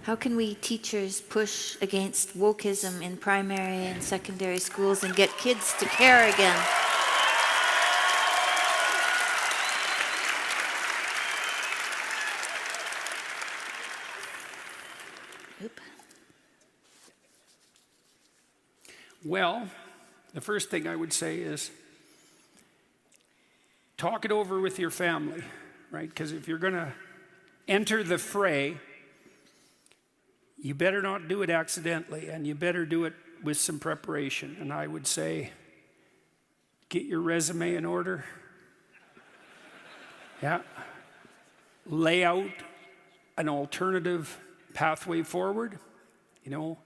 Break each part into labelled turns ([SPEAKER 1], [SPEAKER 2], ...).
[SPEAKER 1] How can we teachers push against wokeism in primary and secondary schools and get kids to care again? Oop.
[SPEAKER 2] Well, the first thing I would say is talk it over with your family, right? Because if you're going to enter the fray, you better not do it accidentally, and you better do it with some preparation. And I would say, get your resume in order. Yeah. Lay out an alternative pathway forward. You know,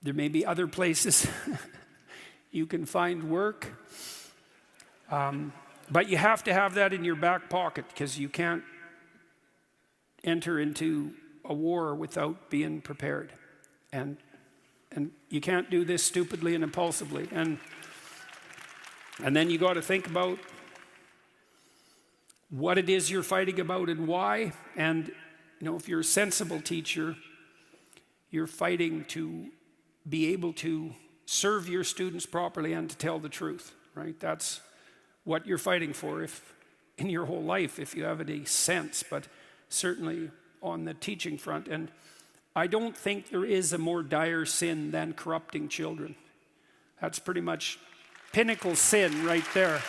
[SPEAKER 2] there may be other places you can find work. But you have to have that in your back pocket, because you can't enter into a war without being prepared. And you can't do this stupidly and impulsively. And then you got to think about what it is you're fighting about and why. And you know, if you're a sensible teacher, you're fighting to be able to serve your students properly and to tell the truth, right? That's what you're fighting for if in your whole life, if you have any sense, but certainly on the teaching front. And I don't think there is a more dire sin than corrupting children. That's pretty much pinnacle sin right there.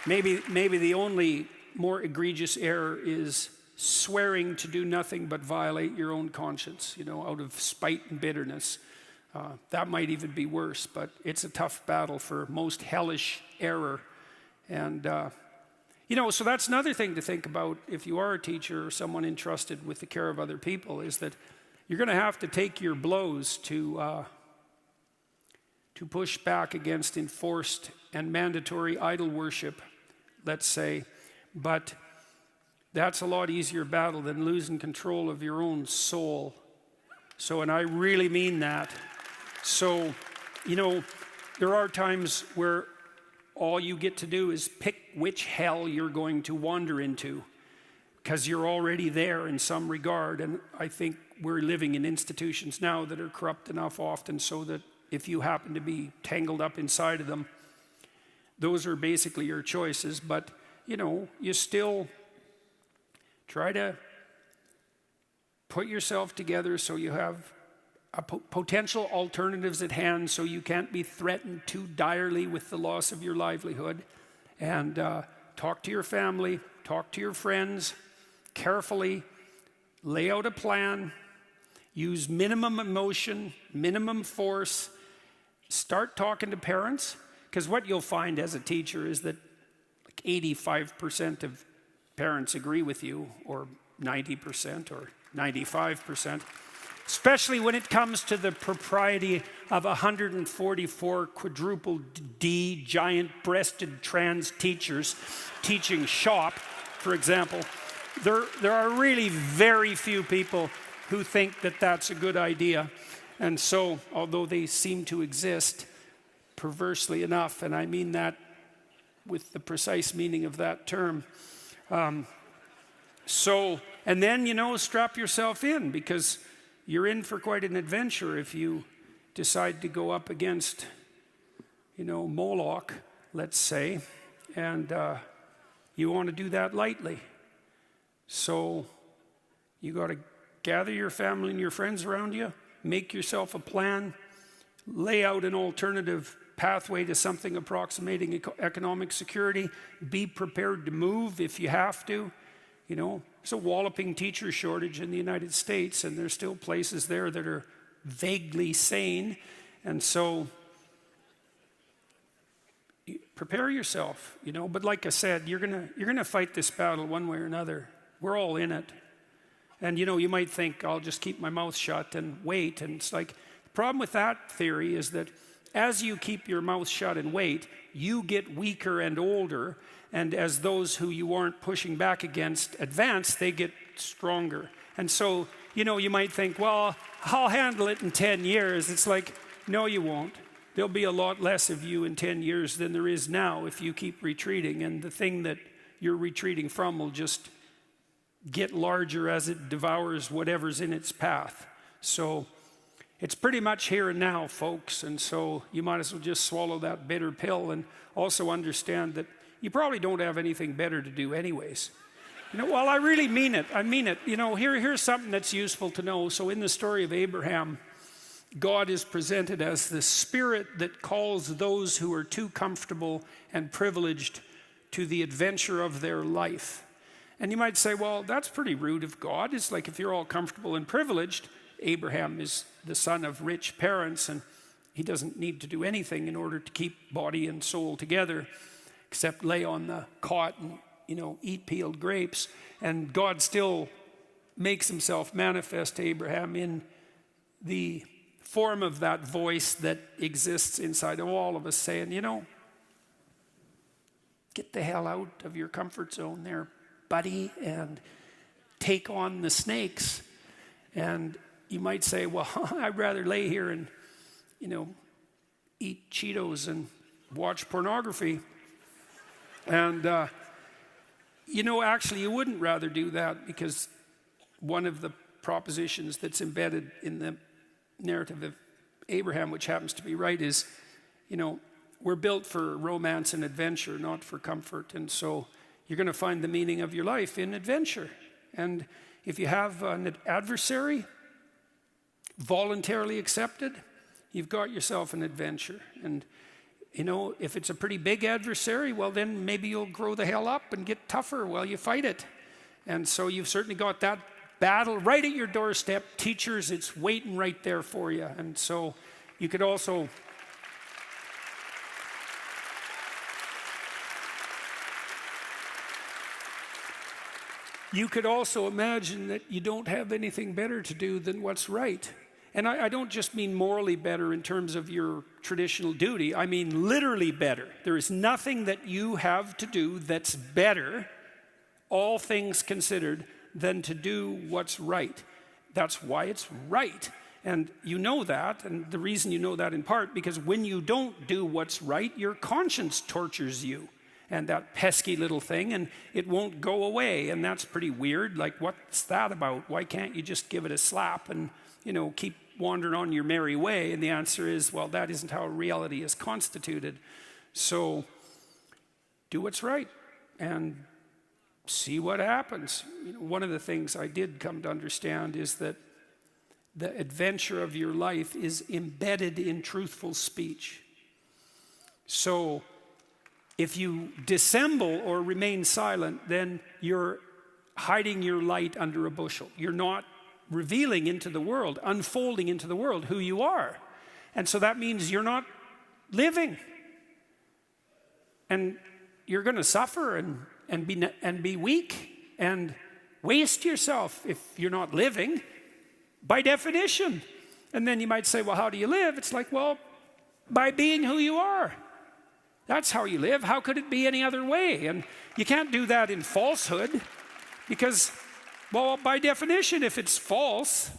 [SPEAKER 2] Maybe the only more egregious error is swearing to do nothing but violate your own conscience, you know, out of spite and bitterness. That might even be worse, but it's a tough battle for most hellish error. And, you know, so that's another thing to think about if you are a teacher or someone entrusted with the care of other people, is that you're going to have to take your blows to push back against enforced and mandatory idol worship, let's say. But that's a lot easier battle than losing control of your own soul. So, and I really mean that. So, you know, there are times where all you get to do is pick which hell you're going to wander into, because you're already there in some regard. And I think we're living in institutions now that are corrupt enough often so that if you happen to be tangled up inside of them, those are basically your choices. But, you know, you still try to put yourself together so you have potential alternatives at hand, so you can't be threatened too direly with the loss of your livelihood. And talk to your family, talk to your friends carefully, lay out a plan, use minimum emotion, minimum force, start talking to parents, because what you'll find as a teacher is that like 85% of parents agree with you, or 90% or 95%. Especially when it comes to the propriety of 144 quadruple D giant-breasted trans teachers teaching shop, for example. There are really very few people who think that that's a good idea. And so, although they seem to exist, perversely enough, and I mean that with the precise meaning of that term. And then, you know, strap yourself in, because you're in for quite an adventure if you decide to go up against, you know, Moloch, let's say, and you want to do that lightly. So you got to gather your family and your friends around you, make yourself a plan, lay out an alternative pathway to something approximating economic security, be prepared to move if you have to. You know, there's a walloping teacher shortage in the United States, and there's still places there that are vaguely sane. And so prepare yourself, you know. But like I said, you're gonna fight this battle one way or another. We're all in it. And you know, you might think, I'll just keep my mouth shut and wait. And it's like, the problem with that theory is that as you keep your mouth shut and wait, you get weaker and older. And as those who you aren't pushing back against advance, they get stronger. And so, you know, you might think, well, I'll handle it in 10 years. It's like, no, you won't. there'll be a lot less of you in 10 years than there is now if you keep retreating. And the thing that you're retreating from will just get larger as it devours whatever's in its path. So it's pretty much here and now, folks. And so you might as well just swallow that bitter pill and also understand that you probably don't have anything better to do anyways. Well, I really mean it. I mean it. Here's something that's useful to know. So in the story of Abraham, God is presented as the spirit that calls those who are too comfortable and privileged to the adventure of their life. And you might say, well, that's pretty rude of God. It's like if you're all comfortable and privileged, Abraham is the son of rich parents, and he doesn't need to do anything in order to keep body and soul together, except lay on the cot and, eat peeled grapes. And God still makes himself manifest to Abraham in the form of that voice that exists inside of all of us saying, get the hell out of your comfort zone there, buddy, and take on the snakes. And you might say, well, I'd rather lay here and, eat Cheetos and watch pornography. And, actually you wouldn't rather do that, because one of the propositions that's embedded in the narrative of Abraham, which happens to be right, is, we're built for romance and adventure, not for comfort. And so you're going to find the meaning of your life in adventure. And if you have an adversary voluntarily accepted, you've got yourself an adventure. And, if it's a pretty big adversary, well, then maybe you'll grow the hell up and get tougher while you fight it. And so you've certainly got that battle right at your doorstep. Teachers, it's waiting right there for you. And so you could also imagine that you don't have anything better to do than what's right. And I don't just mean morally better in terms of your traditional duty. I mean literally better. There is nothing that you have to do that's better, all things considered, than to do what's right. That's why it's right. And you know that, and the reason you know that in part, because when you don't do what's right, your conscience tortures you. And that pesky little thing, and it won't go away. And that's pretty weird. Like, what's that about? Why can't you just give it a slap and, keep wandering on your merry way? And the answer is, well, that isn't how reality is constituted. So do what's right and see what happens. One of the things I did come to understand is that the adventure of your life is embedded in truthful speech. So if you dissemble or remain silent, then you're hiding your light under a bushel. You're not revealing into the world, unfolding into the world who you are. And so that means you're not living. And you're going to suffer and be weak and waste yourself if you're not living, by definition. And then you might say, well, how do you live? It's like, well, by being who you are. That's how you live. How could it be any other way? And you can't do that in falsehood, because, well, by definition, if it's false,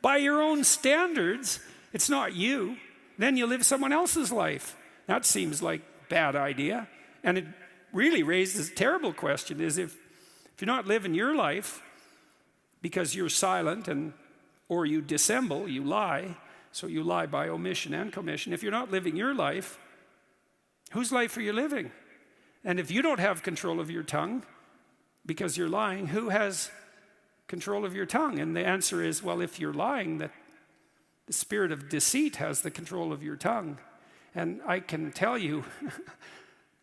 [SPEAKER 2] by your own standards, it's not you. Then you live someone else's life. That seems like a bad idea. And it really raises a terrible question, is if you're not living your life because you're silent or you dissemble, you lie, so you lie by omission and commission. If you're not living your life, whose life are you living? And if you don't have control of your tongue because you're lying, who has control of your tongue? And the answer is, well, if you're lying, that the spirit of deceit has the control of your tongue. And I can tell you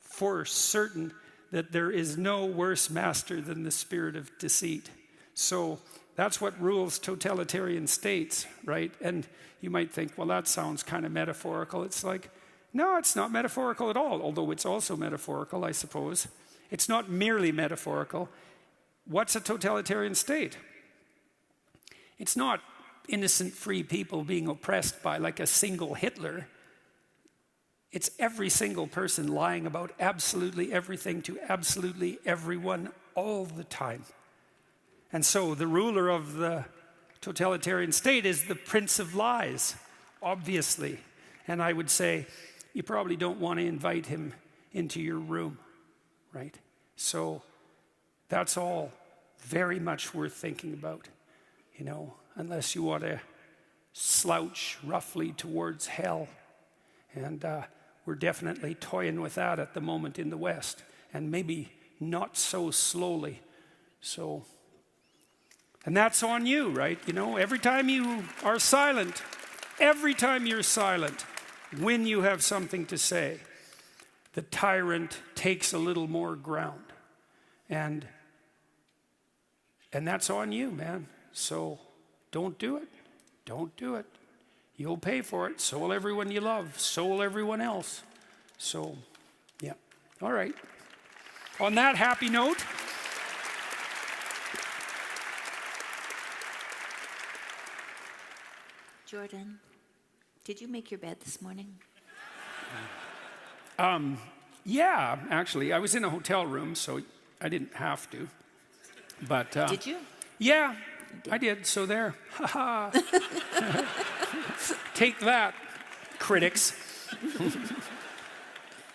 [SPEAKER 2] for certain that there is no worse master than the spirit of deceit. So that's what rules totalitarian states, right? And you might think, well, that sounds kind of metaphorical. It's like, no, it's not metaphorical at all, although it's also metaphorical, I suppose. It's not merely metaphorical. What's a totalitarian state? It's not innocent free people being oppressed by like a single Hitler. It's every single person lying about absolutely everything to absolutely everyone all the time. And so the ruler of the totalitarian state is the prince of lies, obviously. And I would say, you probably don't want to invite him into your room, right? So that's all very much worth thinking about, you know, unless you want to slouch roughly towards hell. And we're definitely toying with that at the moment in the West, and maybe not so slowly. So, and that's on you, right? You know, every time you are silent, every time you're silent, when you have something to say, the tyrant takes a little more ground. And that's on you, man. So don't do it. Don't do it. You'll pay for it. So will everyone you love. So will everyone else. So, yeah. All right. On that happy note,
[SPEAKER 1] Jordan, did you make your bed this morning?
[SPEAKER 2] yeah, actually, I was in a hotel room, so I didn't have to. But
[SPEAKER 1] Did you?
[SPEAKER 2] yeah, I did. So there. Ha ha. Take that, critics.